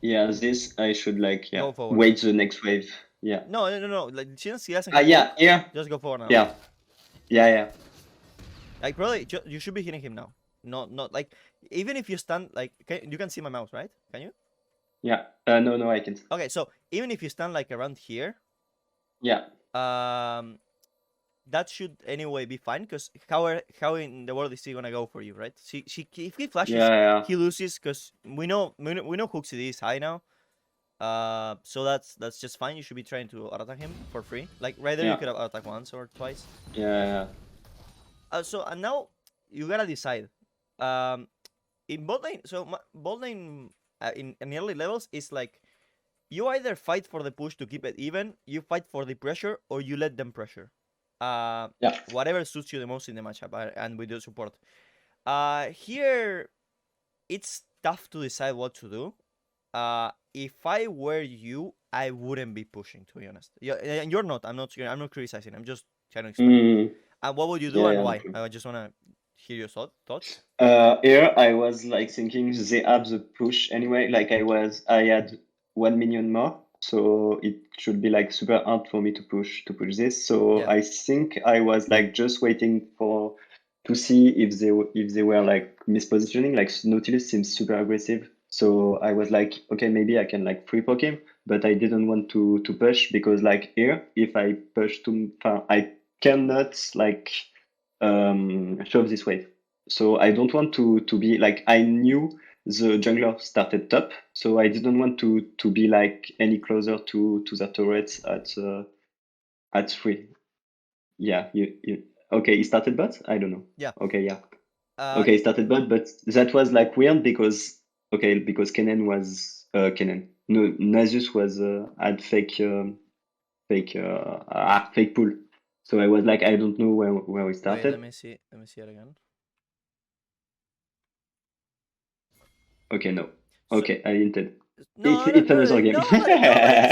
Yeah, this I should like Go forward. wait the next wave. Yeah. No. Like since he doesn't Ah have ult, yeah, here. just go forward now. Yeah. Yeah. Like probably you should be hitting him now. Not like even if you stand like you can see my mouse, right? Can you? Yeah. No, I can't. Okay, so even if you stand like around here, Yeah. that should anyway be fine because how in the world is he gonna go for you, right? If he flashes, Yeah. he loses because we know Hook CD is high now. So that's just fine. You should be trying to attack him for free. Like right there, you Yeah. could have attack once or twice. Yeah. So and now you gotta decide. Um, in bot lane, so bot lane in early levels is like you either fight for the push to keep it even, you fight for the pressure, or you let them pressure. Yeah. Whatever suits you the most in the matchup, and with your support. Here it's tough to decide what to do. If I were you, I wouldn't be pushing, to be honest. Yeah, and you're not. I'm not criticizing. I'm just trying to explain. And what would you do and No why? problem. I just wanna hear your thoughts. Here I was like thinking they have the push anyway. Like I had 1 million more, so it should be like super hard for me to push this. So Yeah. I think I was like just waiting for to see if they were like mispositioning. Like Nautilus seems super aggressive, so I was like, okay, maybe I can like free poke him, but I didn't want to push because like here, if I push too, I cannot like shove this wave. So I don't want to be like I knew the jungler started top, so I didn't want to be like any closer to the turrets at 3. Yeah, you okay, he started bot? I don't know. Yeah. Okay, yeah. Uh, Okay, he started bot, but that was like weird because Kennen was Kennen. No, Nasus was had fake pull. So I was like I don't know where we wait, let started. me see. Let me see it again. Okay, no. So Okay, I hinted. It's no, it's another game.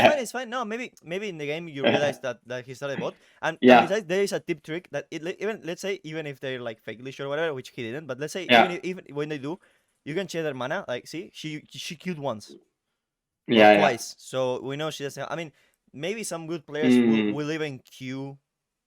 but it's fine. No, maybe in the game you realize that he started bot, and Yeah, besides there is a tip trick that even let's say even if they're like fake leash or whatever, which he didn't, but let's say yeah, even when they do, you can check their mana. Like, see, she queued once or yeah. twice, so we know she doesn't. I mean, maybe some good players Mm, will even queue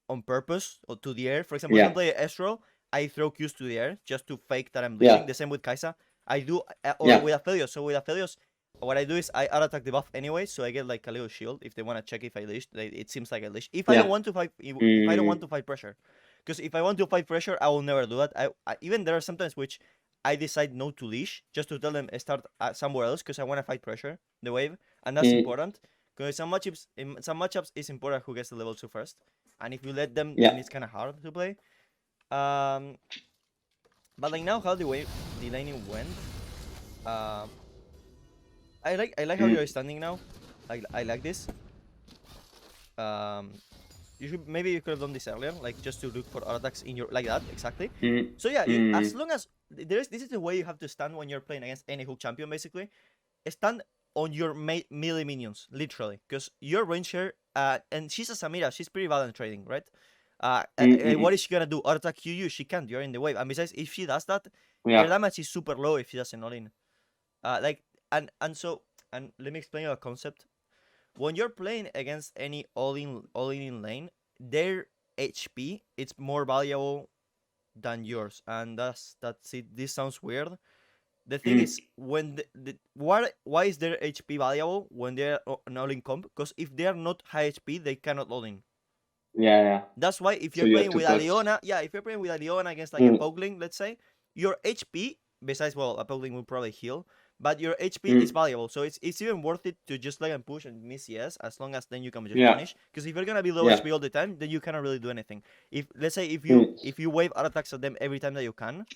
on purpose or to the air. For example, if I'm yeah, playing Estro, I throw Qs to the air just to fake that I'm yeah, bleeding. The same with Kaisa. I do, or yeah, with Aphelios. So with Aphelios, what I do is I auto attack the buff anyway, so I get like a little shield if they want to check if I leash. It seems like I leash. If I don't yeah. want to fight, if I don't want Mm, to fight pressure, because if I want to fight pressure, I will never do that. Even there are sometimes which I decide not to leash just to tell them start somewhere else because I want to fight pressure the wave, and that's mm, important. Because in some matchups it's important who gets the level 2 first, and if you let them, then yeah, it's kind of hard to play. Um, but like now, how the laning went. Um, I like how you're mm, standing now. I like this. Um, maybe you could have done this earlier, like just to look for attacks in your like that exactly. mm, So yeah, as mm, long as this is the way you have to stand when you're playing against any hook champion. Basically, stand on your melee minions, literally, because your ranger, and she's a Samira, she's pretty valid trading, right? What mm. is she gonna do? Auto attack you? She can't. You're in the wave, and besides, if she does that, her Yeah, damage is super low if she doesn't all in. Like and let me explain you a concept. When you're playing against any all in lane, their HP it's more valuable than yours, and that's it. This sounds weird. The thing mm, is, when why is their HP valuable when they're an all in comp? Because if they are not high HP, they cannot all in. yeah. That's why if So you're you have playing to with poke. Aliona, yeah, if you're playing with Aliona against like a Mm, Pogling, let's say, your HP, besides well, a Pogling will probably heal, but your HP is mm, valuable. So it's even worth it to just let and push and miss yes, as long as then you can just yeah, punish. Because if you're gonna be low yeah. HP all the time, then you cannot really do anything. If let's say Mm, if you wave out attacks at them every time that you can,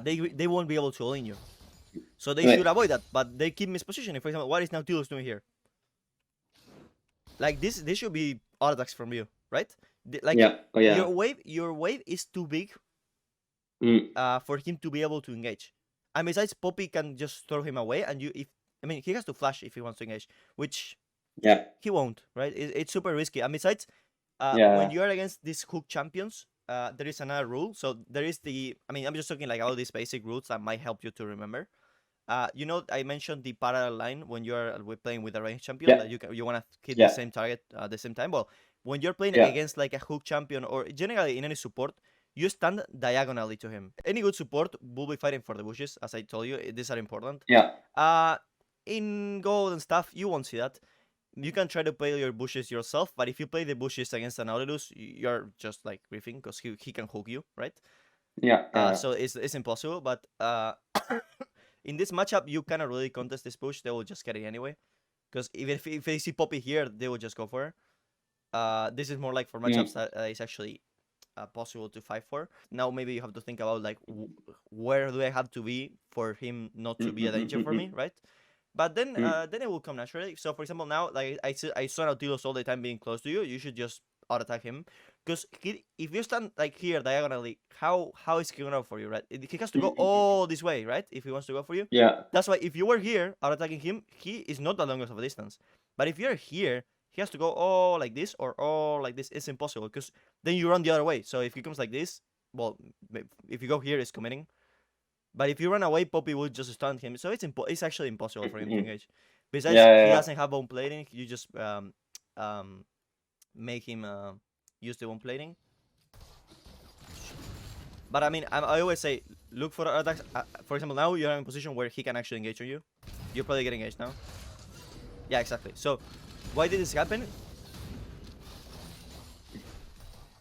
they won't be able to all in you. So they should ouais. avoid that, but they keep mispositioning. For example, what is Nautilus doing here? Like this should be auto attacks from you, right? Like Yeah, oh yeah. your wave is too big Mm, for him to be able to engage. And besides, Poppy can just throw him away, and he has to flash if he wants to engage, which yeah, he won't, right? It's super risky. And besides, when yeah, you are against these hook champions, there is another rule. So there is I'm just talking like all these basic rules that might help you to remember. You know, I mentioned the parallel line when you're playing with a ranged champion Yeah, that you want to hit the yeah, same target at the same time. Well, when you're playing yeah, against like a hook champion or generally in any support, you stand diagonally to him. Any good support will be fighting for the bushes, as I told you. These are important. yeah. Uh, in gold and stuff, you won't see that. You can try to play your bushes yourself, but if you play the bushes against an Nautilus, you're just like griefing because he can hook you, right? Yeah, So it's impossible. But in this matchup, you cannot really contest this push. They will just get it anyway. Because even if they see Poppy here, they will just go for her. This is more like for matchups mm, that is actually possible to fight for. Now maybe you have to think about like where do I have to be for him not to be a danger for me, mm. right? But then it will come naturally. So for example, now like I saw Nautilus all the time being close to you. You should just auto attack him, because if you stand like here diagonally, how is he gonna go for you, right? He has to go all this way, right? If he wants to go for you, Yeah, that's why if you were here auto attacking him, he is not the longest of a distance. But if you're here, he has to go all like this or all like this. It's impossible because then you run the other way. So if he comes like this, well, if you go here, it's committing. But if you run away, Poppy will just stun him. So it's actually impossible for him to engage. Besides, yeah, he yeah, doesn't have bone plating. You just um make him use the bone plating. But I mean, I always say look for attacks. For example, now you're in a position where he can actually engage on you. You're probably getting engaged now. Yeah, exactly. So why did this happen?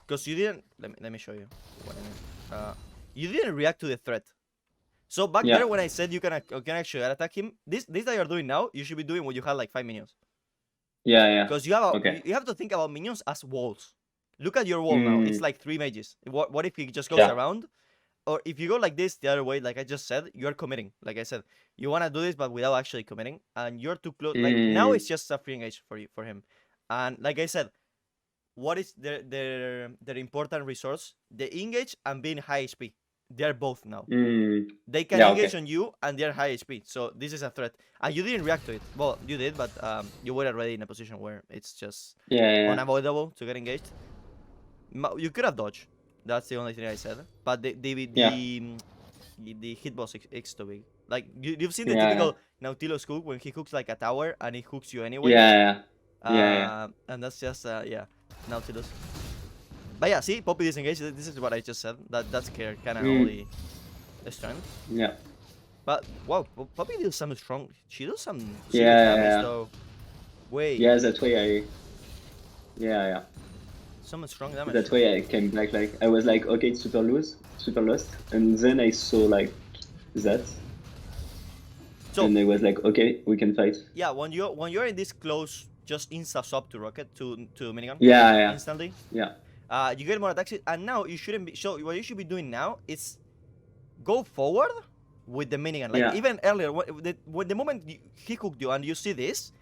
Because you didn't. Let me show you what I mean. You didn't react to the threat. So back yeah, there when I said you can actually attack him, this that you're doing now, you should be doing when you have like 5 minions. yeah, yeah. Because Okay. you have to think about minions as walls. Look at your wall now. It's Mm, like 3 mages. What if he just goes yeah, around? Or if you go like this the other way, like I just said, you're committing. Like I said, you wanna do this, but without actually committing, and you're too close. Like now, mm, it's just a free engage for him. And like I said, what is their important resource? The engage and being high HP. They're both now. mm. They can Yeah, engage okay. on you and they're high HP. So this is a threat. And you didn't react to it. Well, you did, but you were already in a position where it's just Yeah, yeah, unavoidable to get engaged. You could have dodged. That's the only thing I said. But yeah, the hitbox is too big. Like you've seen the yeah, yeah, typical Nautilus hook when he hooks like a tower and he hooks you anyways. yeah, yeah, yeah, And that's just yeah, Nautilus. But yeah, see, Poppy disengaged. This is what I just said. That's kind of mm, only strength. yeah, But wow, Poppy does some strong. She does some serious yeah, damage yeah. though. Wait, Yeah, that's why I, yeah, yeah. some strong damage. That's why I came back. Like I was like, okay, it's super lost, and then I saw like that, So and I was like, okay, we can fight. yeah, when you're in this close, just insta swap to rocket to minigun Yeah, yeah, instantly. yeah, You get more attacks, and now you shouldn't be. So what you should be doing now is go forward with the minigun. Like yeah, even earlier, when the moment he hooked you and you see this,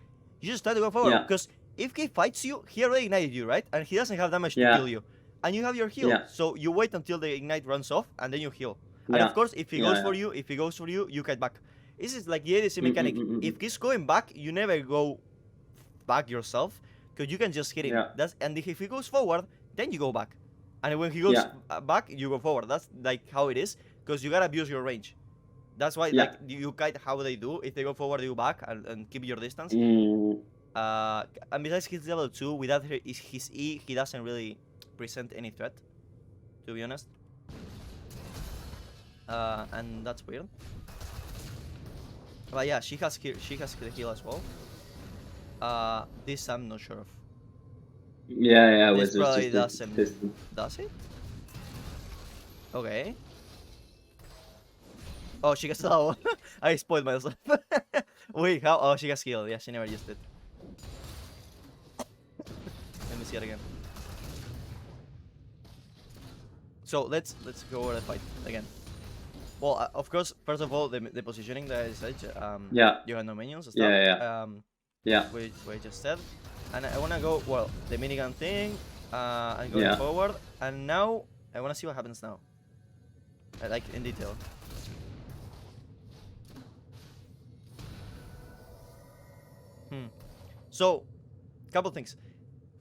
you just try to go forward yeah, because if he fights you, he already ignited you, right? And he doesn't have damage to yeah, kill you, and you have your heal. yeah, So you wait until the ignite runs off, and then you heal. And of yeah, course, if he goes yeah, for yeah. you, you kite back. This is like the ADC mechanic. Mm. If he's going back, you never go back yourself because you can just hit him. Yeah, And if he goes forward, then you go back. And when he goes yeah, back, you go forward. That's like how it is because you gotta abuse your range. That's why yeah. like you kite how they do. If they go forward, you back and keep your distance. Mm, And besides his level 2, without his E, he doesn't really present any threat, to be honest. And that's weird. But yeah, she has the heal as well. This I'm not sure of. yeah, yeah. I This was probably just doesn't. testing. Does it? Okay. Oh, she gets low. I spoiled myself. Wait, how? Oh, she gets healed. Yeah, she never used it. Let me see it again. So let's go over the fight again. Well, of course, first of all, the positioning that I said. Yeah, You have no minions and stuff. yeah, yeah, yeah, We just said, and I wanna go well the minigun thing. And going yeah. forward, and now I wanna see what happens now. Like in detail. So, couple things.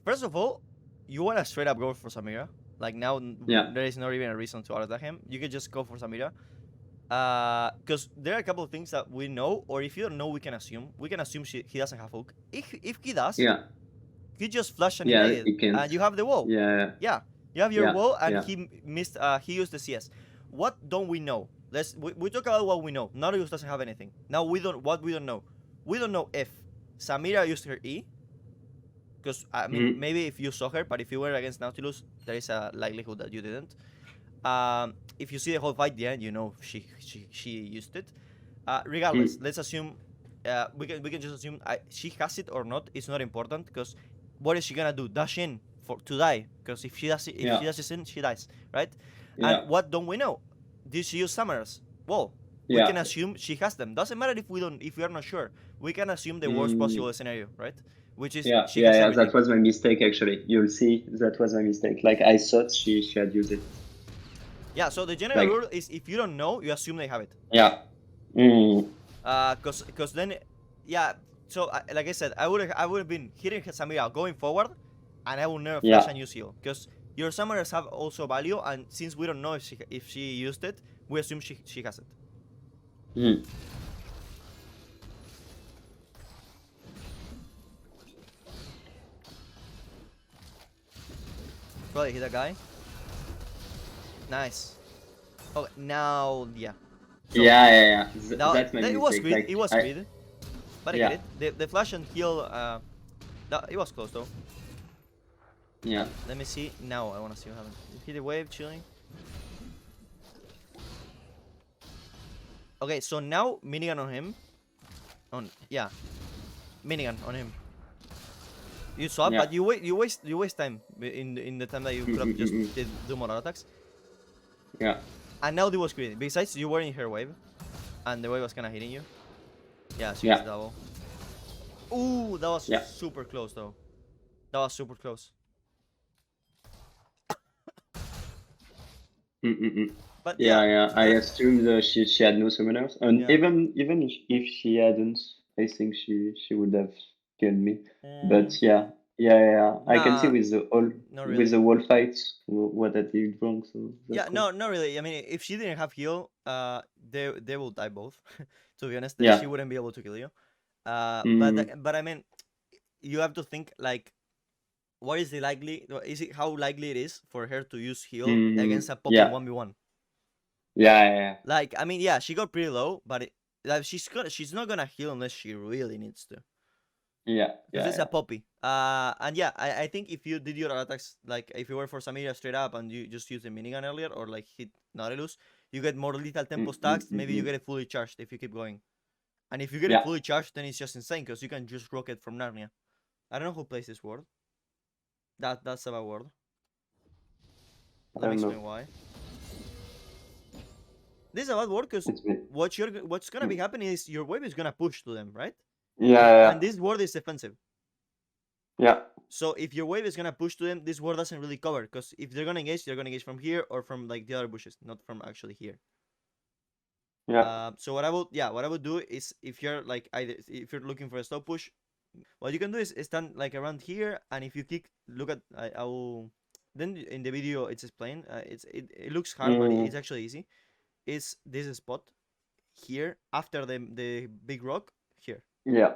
First of all, you wanna straight up go for Samira. Like now, Yeah. there is not even a reason to auto attack him. You could just go for Samira. Because there are a couple of things that we know, or if you don't know, we can assume. We can assume he doesn't have hook. If he does, Yeah. he just flash and Yeah, evade, he can't. and you have the wall. Yeah. Yeah, you have your Yeah. wall, and Yeah. he missed. He used the CS. What don't we know? We talk about what we know. Nautilus doesn't have anything. Now we don't. What we don't know. We don't know if Samira used her E. Because I mean, Mhm. maybe if you saw her, but if you were against Nautilus, there is a likelihood that you didn't. If you see the whole fight, yeah, you know she used it. Regardless, let's assume we can just assume she has it or not. It's not important because what is she gonna do? Dash in for to die? Because if she does it, if she Yeah. dashes in, she dies, right? And Yeah. what don't we know? Did she use summoners? Well, we can Yeah. assume she has them. Doesn't matter if we don't, if we are not sure. We can assume the worst Mm, possible scenario, right? Which is yeah. she Yeah. has Yeah. That everything. was my mistake, actually. You'll see, that was my mistake. Like, I thought she had used it. Yeah. So the general Like, rule is if you don't know, you assume they have it. yeah. Mm, Cause then, yeah. So like I said, I would have been hitting Samira going forward, and I will never flash yeah. and use heal because your summoners have also value, and since we don't know if she used it, we assume she has it. Mm. Probably hit a guy. Nice. Oh, now yeah. So Yeah. Yeah. Yeah. now That's my it was mistake. speed. Like, It was I. speed, but I get Yeah. it. The flash and heal. It was close though. Yeah. Let me see. Now I want to see what happens. Hit a wave, chilling. Okay, so now minigun on him. Yeah, minigun on him. You swap, Yeah. but you waste time in the time that you could have just do more attacks. Yeah. And now they was greedy. Besides, you were in her wave, and the wave was kind of hitting you. Yeah, she gets Yeah. double. Ooh, that was Yeah. super close though. That was super close. Mm-mm-mm. But Yeah, yeah, yeah. I assumed she had no summoners, and yeah. even if she hadn't, I think she would have killed me. Mm, But yeah, yeah, yeah. Yeah. I can see nah, not with really. the wall fights what I did wrong. So that's Yeah, cool. no, not really. I mean, if she didn't have heal, they will die both. To be honest, she Yeah. wouldn't be able to kill you. Mm, But I mean, you have to think like, what is the likely? Is it how likely it is for her to use heal against a popping yeah. 1v1? Yeah. Yeah. Like, I mean, yeah, she got pretty low, but like she's not gonna heal unless she really needs to, Yeah. because Yeah. it's a Yeah. poppy. And yeah, I think if you did your attacks, like if you were for Samira straight up and you just used the minigun earlier or like hit Nautilus, you get more lethal tempo stacks. Maybe you Mm. get it fully charged if you keep going. And if you get it Yeah. fully charged, then it's just insane because you can just rocket from Narnia. I don't know who plays this word. That's a bad word. I Let me don't know. explain why. This is a bad word because It's me. what's gonna be happening is your wave is gonna push to them, right? And Yeah. this word is defensive. Yeah. So if your wave is gonna push to them, this ward doesn't really cover because if they're gonna engage, they're gonna engage from here or from like the other bushes, not from actually here. Yeah. So what I would do is if you're like either if you're looking for a slow push, what you can do is stand like around here, and if you kick, look at I will. Then in the video it's explained. It looks hard, but Mm, it's actually easy. Is this spot here after the big rock here? yeah.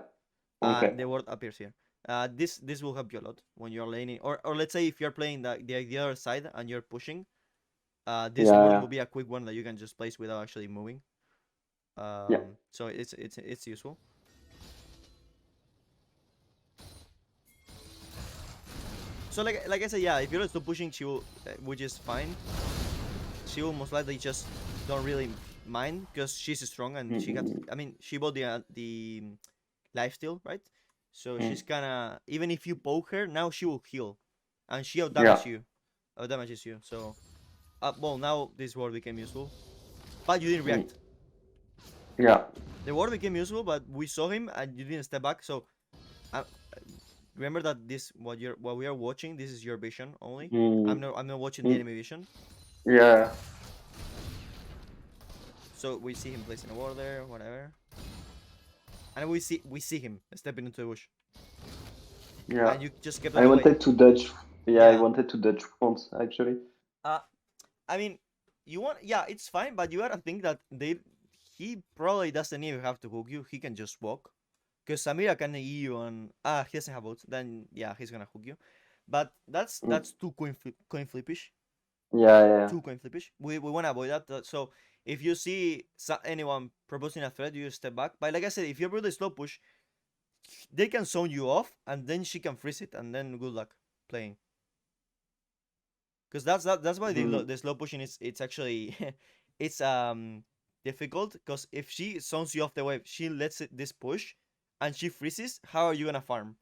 Okay. And the word appears here. This will help you a lot when you're laning, or let's say if you're playing the other side and you're pushing. This Yeah. word Yeah. will be a quick one that you can just place without actually moving. Yeah. So it's useful. So like I said, yeah, if you're still pushing, she will, which is fine. She will most likely just don't really mind because she's strong and she got. Mm. I mean, she bought the lifesteal, right? So Mm. she's gonna, even if you poke her, now she will heal, and she Yeah. outdamages you. So, well, now this ward became useful, but you didn't Mm. react. Yeah. The ward became useful, but we saw him and you didn't step back. So, uh, remember that what we are watching. This is your vision only. Mm. I'm not watching the Mm. enemy vision. Yeah. So we see him placing a ward there, whatever, and we see him stepping into the bush, Yeah. and you just kept on I the way. wanted to dodge. Yeah, I Yeah. wanted to dodge once actually. Uh, I mean, you want, yeah, it's fine, but you gotta think that he probably doesn't even have to hook you. He can just walk, because Samira can E you on, he doesn't have boats. Then yeah, he's gonna hook you, but Mm. that's too coin flippish. Yeah, yeah, Too coin flippish. We want to avoid that. So if you see anyone proposing a threat, you step back. But like I said, if you really slow push, they can zone you off, and then she can freeze it, and then good luck playing. Because that's why mm. the slow pushing is, it's actually it's difficult, because if she zones you off the wave, she lets this push, and she freezes. How are you gonna farm?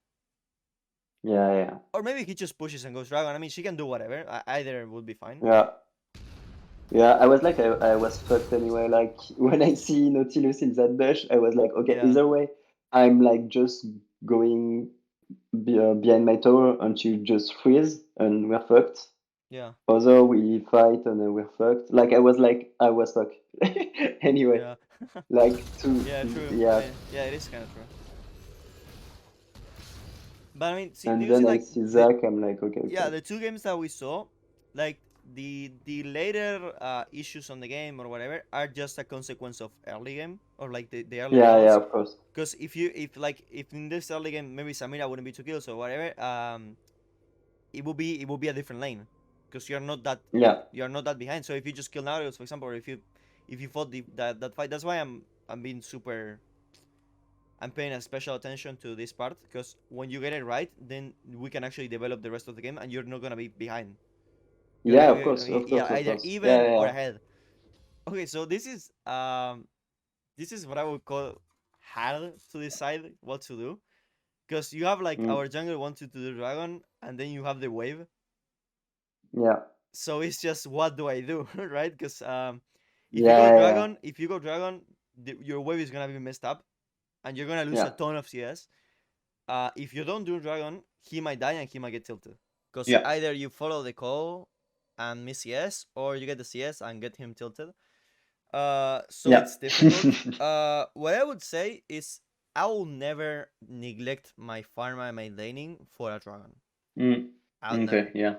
Yeah, yeah, Or maybe he just pushes and goes dragon. I mean, she can do whatever. Either would be fine. yeah. Yeah, I was like, I was fucked anyway. Like when I see Nautilus in that bush, I was like, okay, Yeah, either way, I'm like just going behind my tower until you just freeze and we're fucked. yeah, Other we fight and then we're fucked. Like I was fucked. Anyway, yeah, like yeah. True. yeah. Yeah, it is kind of true. But I mean, see, do And you see then I like see the, Zach, I'm like, okay, yeah, okay. the two games that we saw, like the later issues on the game or whatever are just a consequence of early game, or like the early Yeah, yeah, battles. of course. Because if in this early game maybe Samira wouldn't be 2 kills or whatever, it would be a different lane, because Yeah, you're not that behind. So if you just kill Nautilus, for example, or if you fought that fight, that's why I'm being super. I'm paying a special attention to this part, because when you get it right, then we can actually develop the rest of the game, and you're not gonna be behind. You're yeah, like, of course, of yeah, course, of either course. Yeah, even yeah, or yeah. ahead. Okay, so this is what I would call hard to decide what to do, because you have like Mm, our jungle wants you to do dragon, and then you have the wave. yeah, So it's just, what do I do, right? Because yeah, yeah, if you go dragon, your wave is gonna be messed up, and you're gonna lose a yeah, ton of CS. If you don't do dragon, he might die and he might get tilted. Because yeah. either you follow the call and miss CS, or you get the CS and get him tilted. So Yeah. it's difficult. What I would say is, I will never neglect my farm and my laning for a dragon. Mm, I'll okay, never. yeah,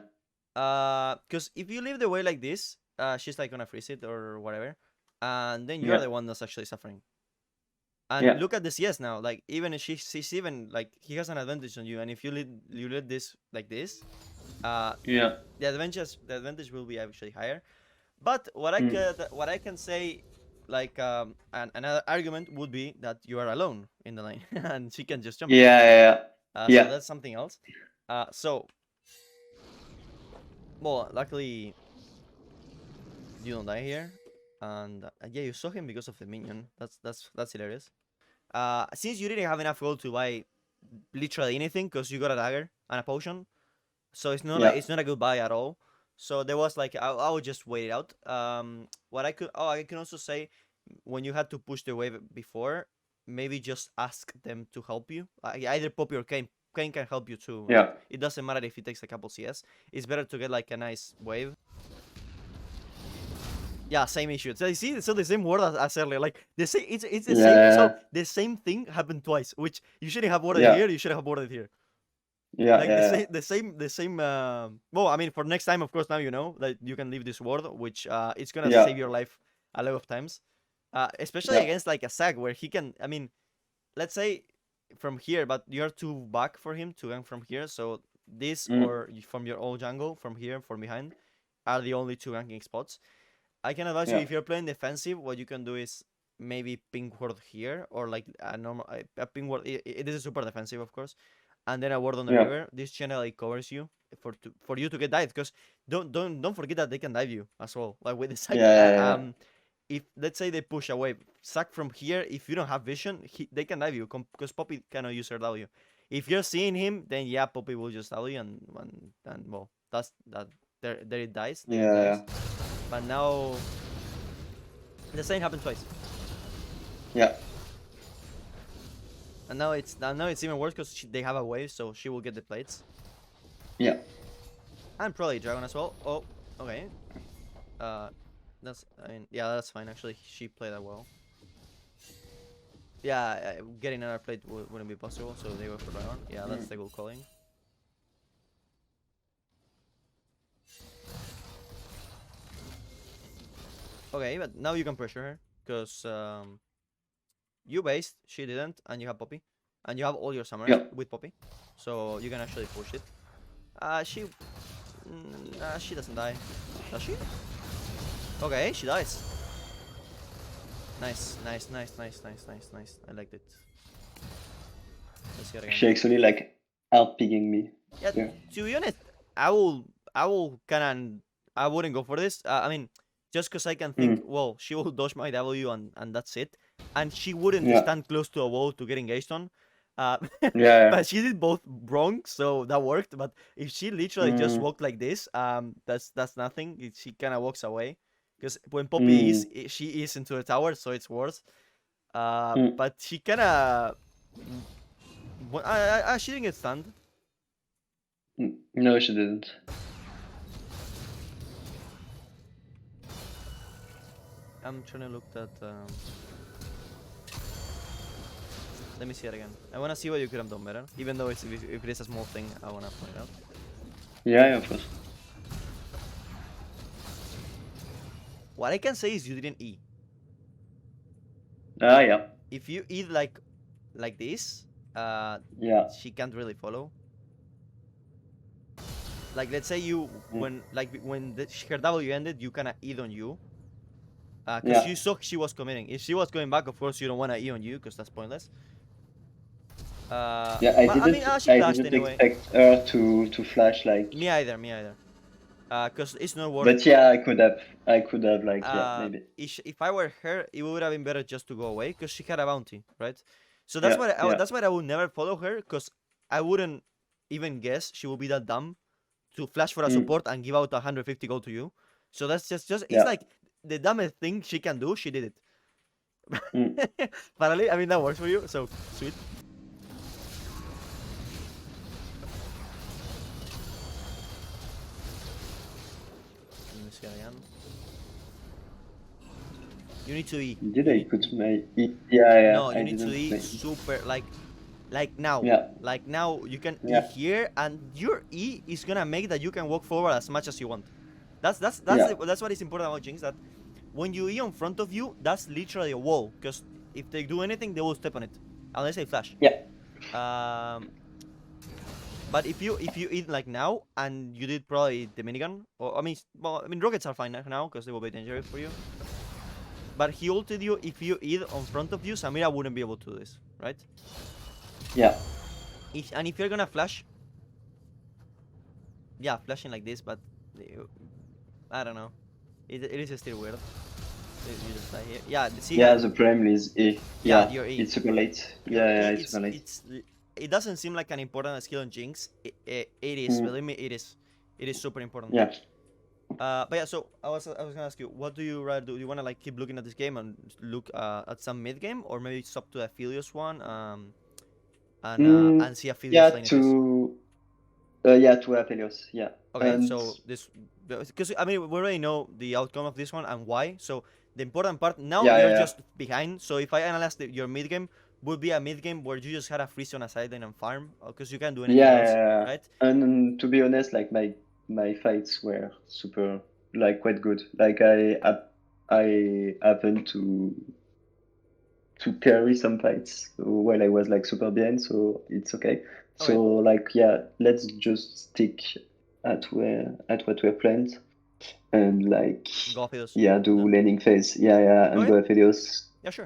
Because if you leave the way like this, she's like gonna freeze it or whatever, and then you're yeah, the one that's actually suffering. And yeah, look at the CS now. Like, even if she's even like, he has an advantage on you, and if you lead this like this, uh, yeah. the advantage will be actually higher. But Mm. what I can say, like another argument would be that you are alone in the lane, and she can just jump you. Yeah, yeah, So yeah, that's something else. So, well, luckily you don't die here, and yeah, you saw him because of the minion. That's hilarious. Since you didn't have enough gold to buy literally anything, because you got a dagger and a potion, so yeah, it's not a good buy at all. So there was like, I would just wait it out. What I can also say, when you had to push the wave before, maybe just ask them to help you. Either Poppy or Kane. Kane can help you too. yeah, Like, it doesn't matter if it takes a couple CS. It's better to get like a nice wave. Yeah, same issue. So you see, so the same word as earlier. Like, the same, it's the same. So yeah, the same thing happened twice, which you shouldn't have worded yeah, here. You should have worded here. yeah, Like, yeah, the same. Well, I mean, for next time, of course, now you know that you can leave this word, which it's gonna yeah, save your life a lot of times. Especially yeah, against like a sag where he can. I mean, let's say from here, but you're too back for him to gank from here. So this, mm, or from your old jungle from here, from behind, are the only two ganking spots. I can advise you, yeah, if you're playing defensive, what you can do is maybe ping ward here, or like a normal a ping ward. It is super defensive, of course, and then a ward on the yeah, river. This channel covers you for you to get dived, because don't forget that they can dive you as well. Like with the sack, yeah, if let's say they push away sack from here, if you don't have vision, they can dive you, because Poppy cannot use her W. If you're seeing him, then yeah, Poppy will just W, and well, that's that. There it dies. There it yeah, dies. But now the same happened twice, yeah, and now it's even worse, because they have a wave, so she will get the plates, yeah, and probably dragon as well. Oh, okay. Uh, that's, I mean, yeah, that's fine. Actually, she played that well. Yeah, getting another plate wouldn't be possible, so they go for dragon. Yeah, that's mm, the good calling. Okay, but now you can pressure her because you based, she didn't, and you have Poppy, and you have all your samurais Yeah. with Poppy, so you can actually push it. She doesn't die, does she? Okay, she dies. Nice, nice, nice, nice, nice, nice, nice. I liked it. Let's see it again. She actually like outpicking me. Yeah, to be honest, I wouldn't go for this. I mean, just because I can think, well, she will dodge my W and that's it, and she wouldn't Yeah. stand close to a wall to get engaged on. Yeah. But she did both wrong, so that worked. But if she literally just walked like this, that's nothing. She kind of walks away, because when Poppy she is into the tower, so it's worse. But she kind of, she didn't get stunned. No, she didn't. I'm trying to look at. Let me see it again. I want to see what you could have done better. Even though if it is a small thing, I want to point it out. Yeah, of course. What I can say is you didn't E. Yeah. If you eat like this, yeah. she can't really follow. Like, let's say you when her W ended, you kind of eat on you. Because you saw she was committing. If she was going back, of course you don't want to E on you because that's pointless. I didn't anyway. expect her to flash like. Me either. Because it's not worth. But yeah, I could have like maybe. If I were her, it would have been better just to go away because she had a bounty, right? So that's why I would never follow her, because I wouldn't even guess she would be that dumb to flash for a support and give out 150 gold to you. So that's just it's like the dumbest thing she can do. She did it. Finally, I mean, that works for you, so sweet. Let me see again. You need to E. Did I put my E? Yeah. No, you need to E super like now. Yeah. Like now you can E here, and your E is gonna make that you can walk forward as much as you want. That's what is important about Jinx, that when you E on front of you, that's literally a wall, because if they do anything, they will step on it unless they flash. Yeah. But if you eat like now, and you did probably the minigun, or I mean rockets are fine now because they will be dangerous for you. But he ulted you. If you eat on front of you, Samira wouldn't be able to do this, right? Yeah. And if you're gonna flash, flashing like this, but I don't know. It is still weird. You just die here. Yeah. See. Yeah, the problem is E. Yeah. It's super late. It's super late. It doesn't seem like an important skill on Jinx. It is. Believe me, it is. It is super important. Yeah. But yeah, so I was gonna ask you, what do you rather do? Do you wanna like keep looking at this game and look at some mid game, or maybe stop to the Aphelios one, and see Aphelios to Aphelios, yeah. Okay, so this, because I mean we already know the outcome of this one and why. So the important part now, you're just behind. So if I analyze your mid game, would be a mid game where you just had a freeze on a side lane and farm, because you can't do anything else, right? And to be honest, like my fights were super, like, quite good. Like I happened to carry some fights while I was like super behind, so it's okay. So like let's just stick at what we're planned, and like go Aphelios. do laning phase. And go Aphelios. Yeah, sure.